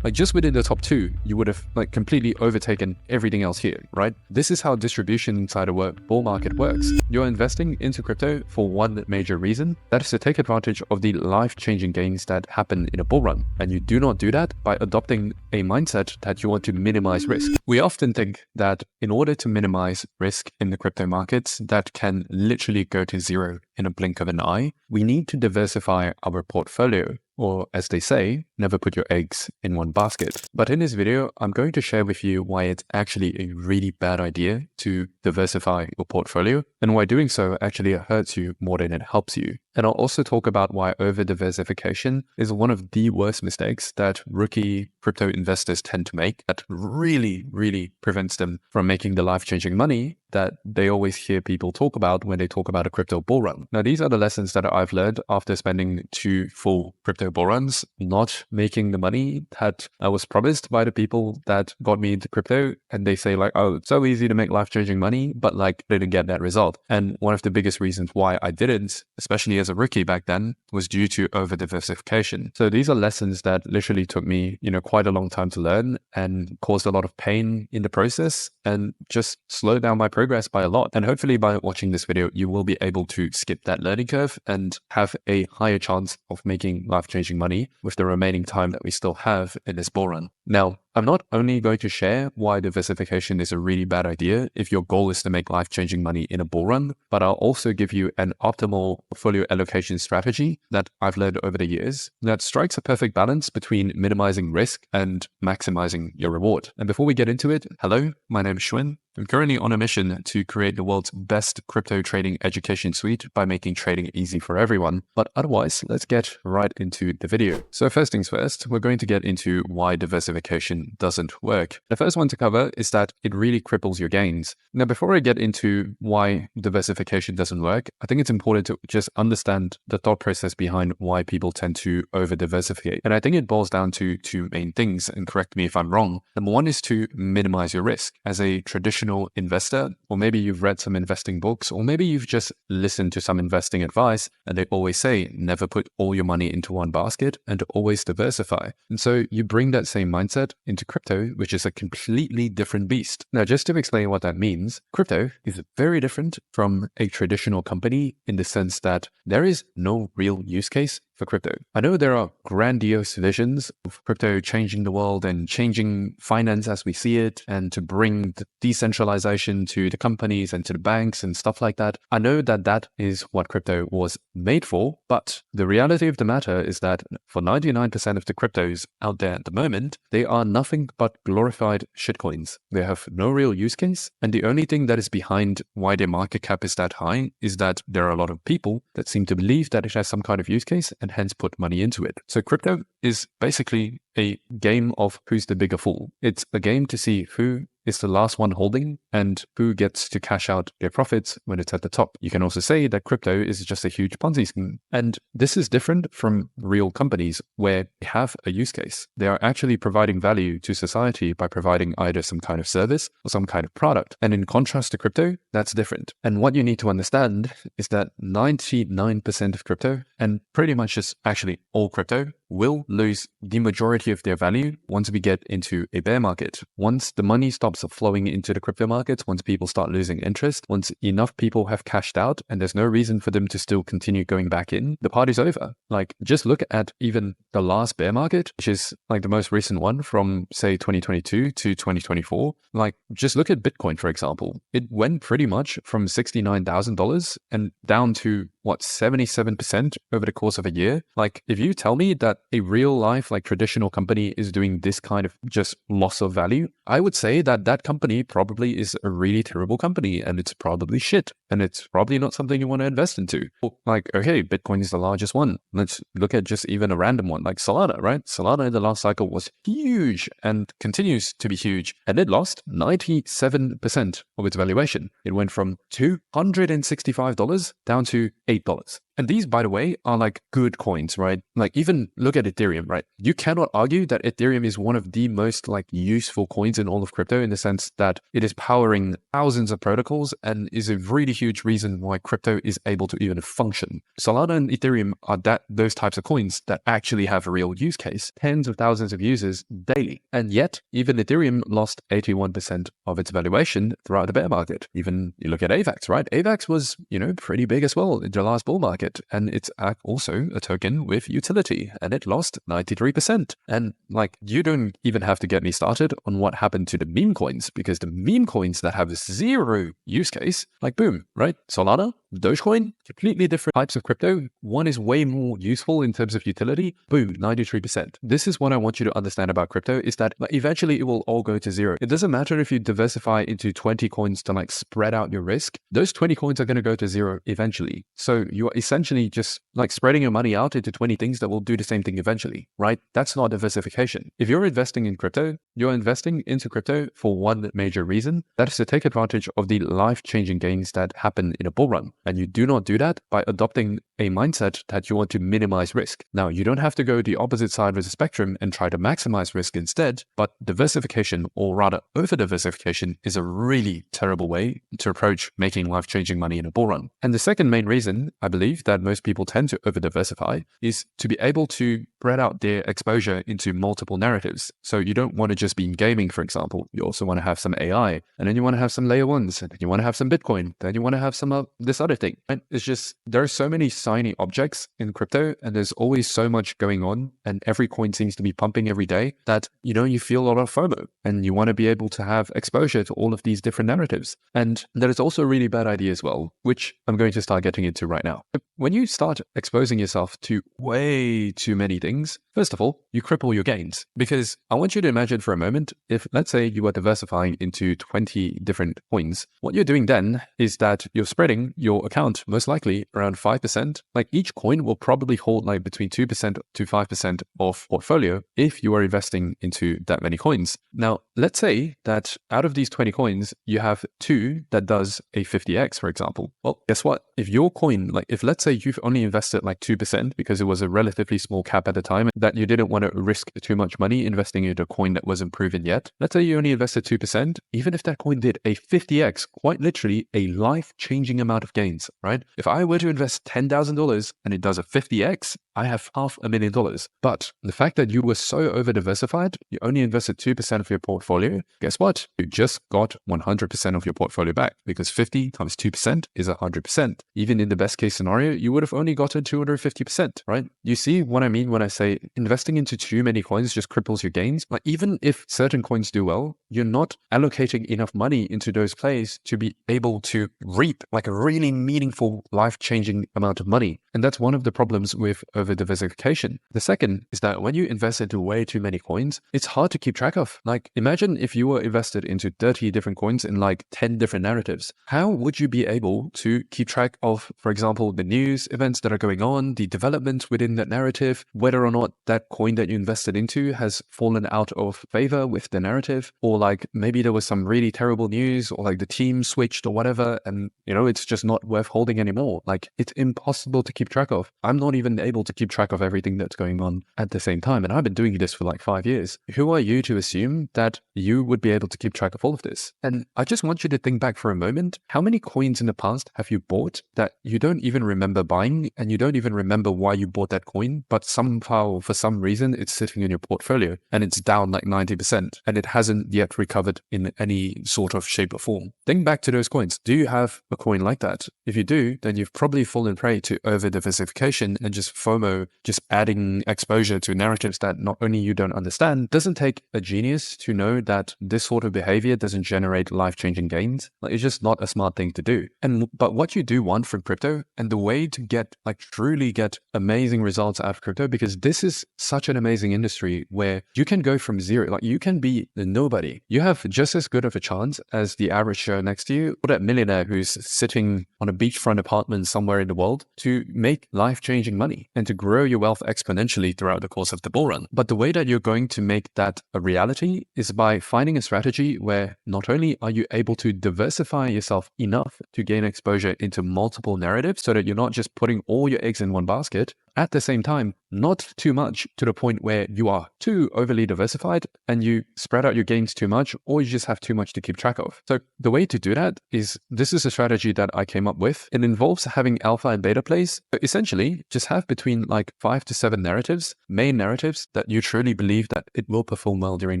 Like just within the top 2, you would have like completely overtaken everything else here, right? This is how distribution inside a bull market works. You're investing into crypto for one major reason, that is to take advantage of the life-changing gains that happen in a bull run. And you do not do that by adopting a mindset that you want to minimize risk. We often think that in order to minimize risk in the crypto markets that can literally go to zero in a blink of an eye, we need to diversify our portfolio. Or as they say, never put your eggs in one basket. But in this video, I'm going to share with you why it's actually a really bad idea to diversify your portfolio and why doing so actually hurts you more than it helps you. And I'll also talk about why over-diversification is one of the worst mistakes that rookie crypto investors tend to make that really, really prevents them from making the life-changing money that they always hear people talk about when they talk about a crypto bull run. Now, these are the lessons that I've learned after spending 2 full crypto bull runs, not making the money that I was promised by the people that got me into crypto. And they say like, oh, it's so easy to make life-changing money, but like didn't get that result. And one of the biggest reasons why I didn't, especially as a rookie back then, was due to over-diversification. So these are lessons that literally took me, quite a long time to learn and caused a lot of pain in the process and just slowed down my progress by a lot. And hopefully by watching this video, you will be able to skip that learning curve and have a higher chance of making life-changing money with the remaining time that we still have in this bull run. Now, I'm not only going to share why diversification is a really bad idea if your goal is to make life-changing money in a bull run, but I'll also give you an optimal portfolio allocation strategy that I've learned over the years that strikes a perfect balance between minimizing risk and maximizing your reward. And before we get into it, hello, my name is Shwin. I'm currently on a mission to create the world's best crypto trading education suite by making trading easy for everyone. But otherwise, let's get right into the video. So first things first, we're going to get into why diversification doesn't work. The first one to cover is that it really cripples your gains. Now, before I get into why diversification doesn't work, I think it's important to just understand the thought process behind why people tend to over-diversify. And I think it boils down to 2 main things, and correct me if I'm wrong. Number one is to minimize your risk. As a traditional investor, or maybe you've read some investing books, or maybe you've just listened to some investing advice, and they always say, never put all your money into one basket and always diversify. And so you bring that same mindset into crypto, which is a completely different beast. Now, just to explain what that means, crypto is very different from a traditional company in the sense that there is no real use case for crypto. I know there are grandiose visions of crypto changing the world and changing finance as we see it, and to bring the decentralization to the companies and to the banks and stuff like that. I know that that is what crypto was made for, but the reality of the matter is that for 99% of the cryptos out there at the moment, they are nothing but glorified shitcoins. They have no real use case, and the only thing that is behind why their market cap is that high is that there are a lot of people that seem to believe that it has some kind of use case and hence put money into it. So crypto is basically a game of who's the bigger fool. It's a game to see who is the last one holding and who gets to cash out their profits when it's at the top. You can also say that crypto is just a huge Ponzi scheme. And this is different from real companies where they have a use case. They are actually providing value to society by providing either some kind of service or some kind of product. And in contrast to crypto, that's different. And what you need to understand is that 99% of crypto, and pretty much just actually all crypto, will lose the majority of their value once we get into a bear market. Once the money stops flowing into the crypto markets, once people start losing interest, once enough people have cashed out and there's no reason for them to still continue going back in, the party's over. Like, just look at even the last bear market, which is like the most recent one from say 2022 to 2024. Like, just look at Bitcoin, for example. It went pretty much from $69,000 and down to what, 77% over the course of a year. Like, if you tell me that a real life, like traditional company is doing this kind of just loss of value, I would say that that company probably is a really terrible company and it's probably shit. And it's probably not something you want to invest into. Like, okay, Bitcoin is the largest one. Let's look at just even a random one like Solana, right? Solana in the last cycle was huge and continues to be huge. And it lost 97% of its valuation. It went from $265 down to $8. And these, by the way, are like good coins, right? Like even look at Ethereum, right? You cannot argue that Ethereum is one of the most like useful coins in all of crypto, in the sense that it is powering thousands of protocols and is a really huge reason why crypto is able to even function. Solana and Ethereum are those types of coins that actually have a real use case, tens of thousands of users daily. And yet, even Ethereum lost 81% of its valuation throughout the bear market. Even you look at AVAX, right? AVAX was, pretty big as well in the last bull market. And it's also a token with utility, and it lost 93%. And like, you don't even have to get me started on what happened to the meme coins, because the meme coins that have zero use case, like boom, right? Solana, Dogecoin, completely different types of crypto. One is way more useful in terms of utility. Boom, 93%. This is what I want you to understand about crypto, is that eventually it will all go to zero. It doesn't matter if you diversify into 20 coins to like spread out your risk. Those 20 coins are going to go to zero eventually. So you're essentially just like spreading your money out into 20 things that will do the same thing eventually, right? That's not diversification. If you're investing in crypto, you're investing into crypto for one major reason. That is to take advantage of the life-changing gains that happen in a bull run. And you do not do that by adopting a mindset that you want to minimize risk. Now, you don't have to go the opposite side of the spectrum and try to maximize risk instead, but diversification, or rather over-diversification, is a really terrible way to approach making life-changing money in a bull run. And the second main reason I believe that most people tend to over-diversify is to be able to spread out their exposure into multiple narratives. So you don't want to just be in gaming, for example. You also want to have some AI, and then you want to have some layer ones, and then you want to have some Bitcoin, then you want to have some this other thing. Right? It's just, there are so many shiny objects in crypto, and there's always so much going on, and every coin seems to be pumping every day, that you feel a lot of FOMO, and you want to be able to have exposure to all of these different narratives. And that is also a really bad idea as well, which I'm going to start getting into right now. When you start exposing yourself to way too many things, first of all, you cripple your gains. Because I want you to imagine for a moment, if let's say you are diversifying into 20 different coins, what you're doing then is that you're spreading your account most likely around 5%. Like each coin will probably hold like between 2% to 5% of portfolio if you are investing into that many coins. Now, let's say that out of these 20 coins, you have 2 that does a 50x, for example. Well, guess what? If your coin, like if let's say you've only invested like 2% because it was a relatively small cap at the time, that you didn't want to risk too much money investing into a coin that wasn't proven yet. Let's say you only invested 2%, even if that coin did a 50x, quite literally a life-changing amount of gains, right? If I were to invest $10,000 and it does a 50x, I have $500,000. But the fact that you were so over-diversified, you only invested 2% of your portfolio, guess what? You just got 100% of your portfolio back, because 50 times 2% is 100%. Even in the best case scenario, you would have only gotten 250%, right? You see what I mean when I say investing into too many coins just cripples your gains? Like even if certain coins do well, you're not allocating enough money into those plays to be able to reap like a really meaningful, life-changing amount of money. And that's one of the problems with over-diversification. The second is that when you invest into way too many coins, it's hard to keep track of. Like imagine if you were invested into 30 different coins in like 10 different narratives. How would you be able to keep track of, for example, the news events that are going on, the developments within that narrative, whether or not that coin that you invested into has fallen out of favor with the narrative, or like maybe there was some really terrible news, or like the team switched or whatever, and it's just not worth holding anymore. Like it's impossible to keep track of. I'm not even able to keep track of everything that's going on at the same time, and I've been doing this for like 5 years. Who are you to assume that you would be able to keep track of all of this? And I just want you to think back for a moment. How many coins in the past have you bought that you don't even remember buying, and you don't even remember why you bought that coin, but somehow for some reason it's sitting in your portfolio and it's down like 90% and it hasn't yet recovered in any sort of shape or form? Think back to those coins. Do you have a coin like that? If you do, then you've probably fallen prey to over-diversification and just FOMO, just adding exposure to narratives that not only you don't understand. It doesn't take a genius to know that this sort of behavior doesn't generate life-changing gains. Like, it's just not a smart thing to do. But what you do want from crypto, and the way to get truly get amazing results out of crypto, because this is such an amazing industry where you can go from zero, like you can be the nobody play. You have just as good of a chance as the average Joe next to you, or that millionaire who's sitting on a beachfront apartment somewhere in the world, to make life-changing money and to grow your wealth exponentially throughout the course of the bull run. But the way that you're going to make that a reality is by finding a strategy where not only are you able to diversify yourself enough to gain exposure into multiple narratives so that you're not just putting all your eggs in one basket, at the same time, not too much to the point where you are too overly diversified and you spread out your gains too much, or you just have too much to keep track of. So the way to do that is, this is a strategy that I came up with. It involves having alpha and beta plays. Essentially, just have between like 5 to 7 narratives, main narratives that you truly believe that it will perform well during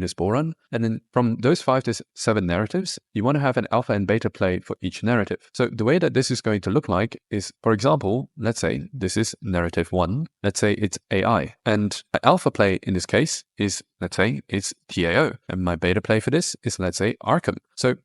this bull run. And then from those 5 to 7 narratives, you want to have an alpha and beta play for each narrative. So the way that this is going to look like is, for example, let's say this is narrative 1. Let's say it's AI. And an alpha play in this case is, let's say, it's TAO. And my beta play for this is, let's say, Arkham. So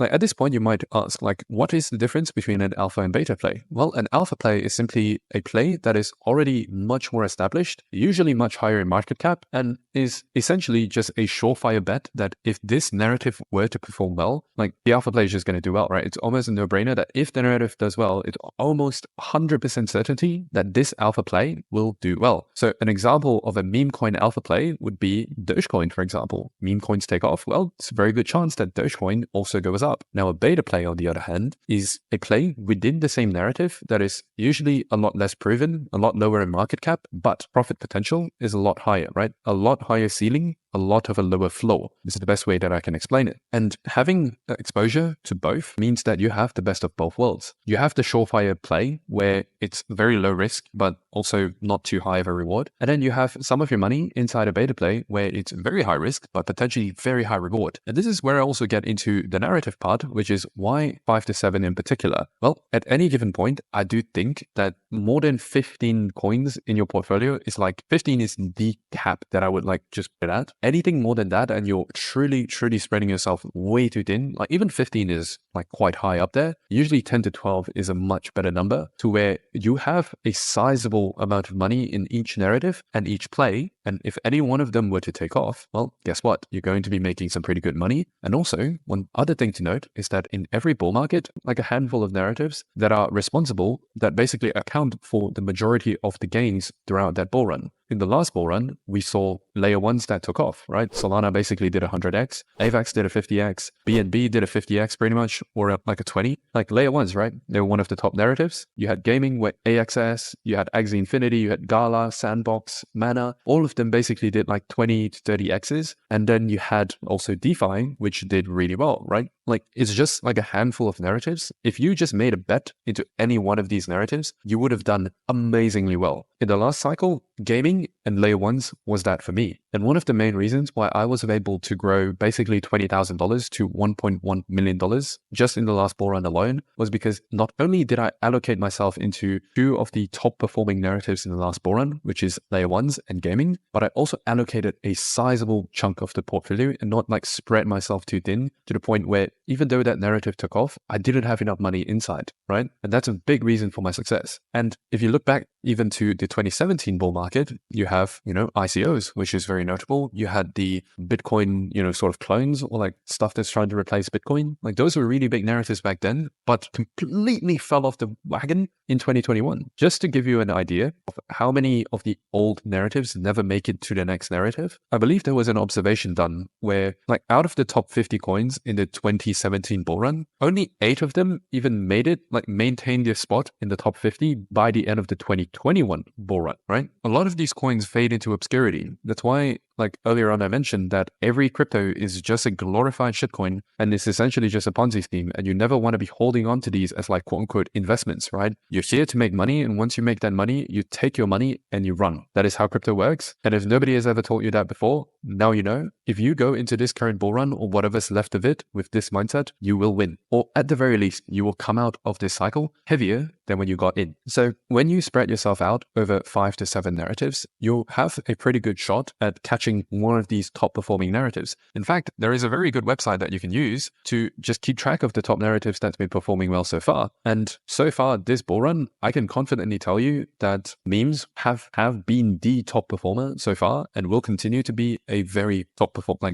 at this point, you might ask, what is the difference between an alpha and beta play? Well, an alpha play is simply a play that is already much more established, usually much higher in market cap, and is essentially just a surefire bet that if this narrative were to perform well, the alpha play is just going to do well, right? It's almost a no-brainer that if the narrative does well, it's almost 100% certainty that this alpha play will do well. So an example of a meme coin alpha play would be Dogecoin, for example. Meme coins take off. Well, it's a very good chance that Dogecoin also goes up. Now, a beta play, on the other hand, is a play within the same narrative that is usually a lot less proven, a lot lower in market cap, but profit potential is a lot higher, right? A lot higher ceiling, a lot of a lower floor. This is the best way that I can explain it. And having exposure to both means that you have the best of both worlds. You have the surefire play where it's very low risk, but also not too high of a reward. And then you have some of your money inside a beta play where it's very high risk, but potentially very high reward. And this is where I also get into the narrative part, which is why 5 to 7 in particular. Well, at any given point, I do think that more than 15 coins in your portfolio is 15 is the cap that I would just put it at. Anything more than that, and you're truly spreading yourself way too thin, even 15 is quite high up there. Usually 10 to 12 is a much better number, to where you have a sizable amount of money in each narrative and each play. And if any one of them were to take off, well, guess what? You're going to be making some pretty good money. And also, one other thing to note is that in every bull market, a handful of narratives that are responsible, that basically account for the majority of the gains throughout that bull run. In the last bull run, we saw layer ones that took off, right? Solana basically did 100x, AVAX did a 50x, BNB did a 50x pretty much, or a 20. Layer ones, right? They were one of the top narratives. You had gaming with AXS, you had Axie Infinity, you had Gala, Sandbox, Mana. All of them basically did 20 to 30x's. And then you had also DeFi, which did really well, right? It's just a handful of narratives. If you just made a bet into any one of these narratives, you would have done amazingly well. In the last cycle, gaming and layer ones was that for me. And one of the main reasons why I was able to grow basically $20,000 to $1.1 million just in the last bull run alone was because not only did I allocate myself into 2 of the top performing narratives in the last bull run, which is layer ones and gaming, but I also allocated a sizable chunk of the portfolio and not spread myself too thin to the point where even though that narrative took off, I didn't have enough money inside, right? And that's a big reason for my success. And if you look back even to the 2017 bull market, you have, ICOs, which is very notable. You had the Bitcoin, sort of clones or stuff that's trying to replace Bitcoin. Those were really big narratives back then, but completely fell off the wagon in 2021. Just to give you an idea of how many of the old narratives never make it to the next narrative, I believe there was an observation done where out of the top 50 coins in the 2017 bull run, only 8 of them even made it, maintained their spot in the top 50 by the end of the 2021 bull run, right? A lot of these coins fade into obscurity. That's why, earlier on I mentioned that every crypto is just a glorified shitcoin and it's essentially just a Ponzi scheme, and you never want to be holding on to these as quote unquote investments, right? You're here to make money, and once you make that money, you take your money and you run. That is how crypto works. And if nobody has ever told you that before, now you know. If you go into this current bull run or whatever's left of it with this mindset, you will win. Or at the very least, you will come out of this cycle heavier than when you got in. So when you spread yourself out over 5 to 7 narratives, you'll have a pretty good shot at catching catching one of these top performing narratives. In fact, there is a very good website that you can use to just keep track of the top narratives that's been performing well so far. And so far this bull run, I can confidently tell you that memes have been the top performer so far and will continue to be a very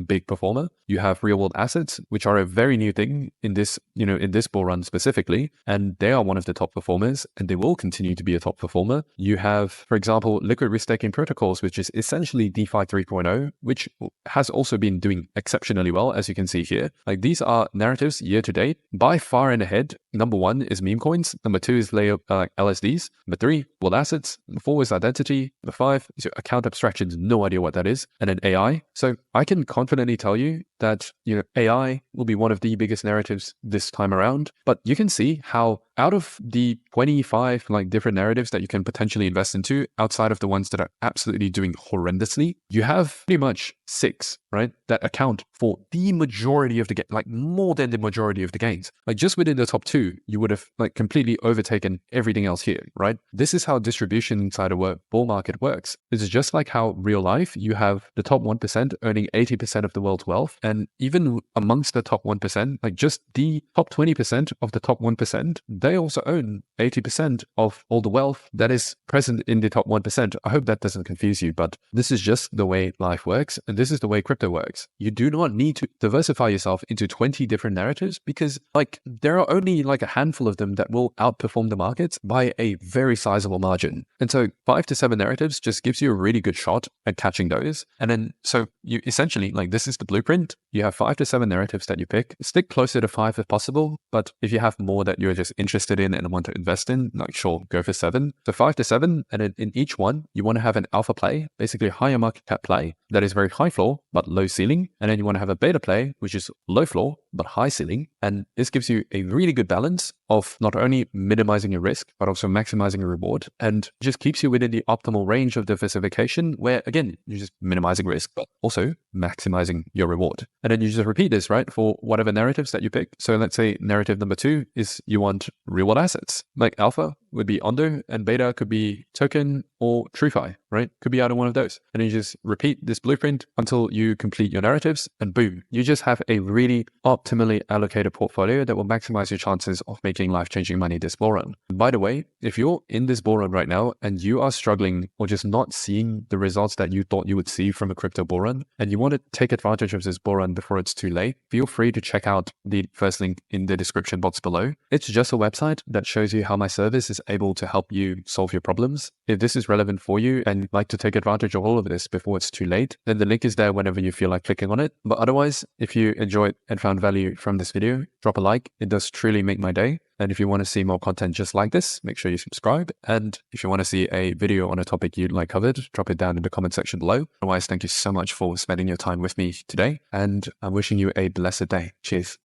big performer. You have real world assets, which are a very new thing in this, in this bull run specifically, and they are one of the top performers and they will continue to be a top performer. You have, for example, liquid risk taking protocols, which is essentially DeFi 3.0, which has also been doing exceptionally well, as you can see here. Like, these are narratives year to date, by far and ahead. Number one is meme coins. Number two is LSDs. Number three, world assets. Number four is identity. Number five is your account abstractions. No idea what that is. And then AI. So I can confidently tell you that, AI will be one of the biggest narratives this time around. But you can see how out of the 25 different narratives that you can potentially invest into, outside of the ones that are absolutely doing horrendously, you have pretty much 6, right, that account for the majority of the more than the majority of the gains. Just within the top 2, you would have completely overtaken everything else here, right? This is how distribution inside a bull market works. This is just like how real life, you have the top 1% earning 80% of the world's wealth. And even amongst the top 1%, just the top 20% of the top 1%, they also own 80% of all the wealth that is present in the top 1%. I hope that doesn't confuse you, but this is just the way life works. And this is the way crypto works. You do not need to diversify yourself into 20 different narratives, because there are only a handful of them that will outperform the markets by a very sizable margin. And so 5 to 7 narratives just gives you a really good shot at catching those. And then, so you essentially, this is the blueprint. You have 5 to 7 narratives that you pick. Stick closer to 5 if possible. But if you have more that you're just interested in and want to invest in, sure, go for 7. So 5 to 7. And then in each one, you want to have an alpha play, basically a higher market cap play that is very high floor, but low ceiling. And then you want to have a beta play, which is low floor, but high ceiling. And this gives you a really good balance of not only minimizing your risk, but also maximizing your reward, and just keeps you within the optimal range of diversification where, again, you're just minimizing risk, but also maximizing your reward. And then you just repeat this, right, for whatever narratives that you pick. So let's say narrative number 2 is you want real world assets. Alpha would be Ondo and beta could be token or TrueFi, right? Could be either one of those. And then you just repeat this blueprint until you complete your narratives, and boom, you just have a really optimally allocated portfolio that will maximize your chances of making life-changing money this bull run. And by the way, if you're in this bull run right now and you are struggling or just not seeing the results that you thought you would see from a crypto bull run, and you want to take advantage of this bull run before it's too late, feel free to check out the first link in the description box below. It's just a website that shows you how my service is able to help you solve your problems. If this is relevant for you and you'd like to take advantage of all of this before it's too late, then the link is there whenever you feel like clicking on it. But otherwise, if you enjoyed and found value from this video, drop a like. It does truly make my day. And if you want to see more content just like this, make sure you subscribe. And if you want to see a video on a topic you'd like covered, drop it down in the comment section below. Otherwise, thank you so much for spending your time with me today. And I'm wishing you a blessed day. Cheers.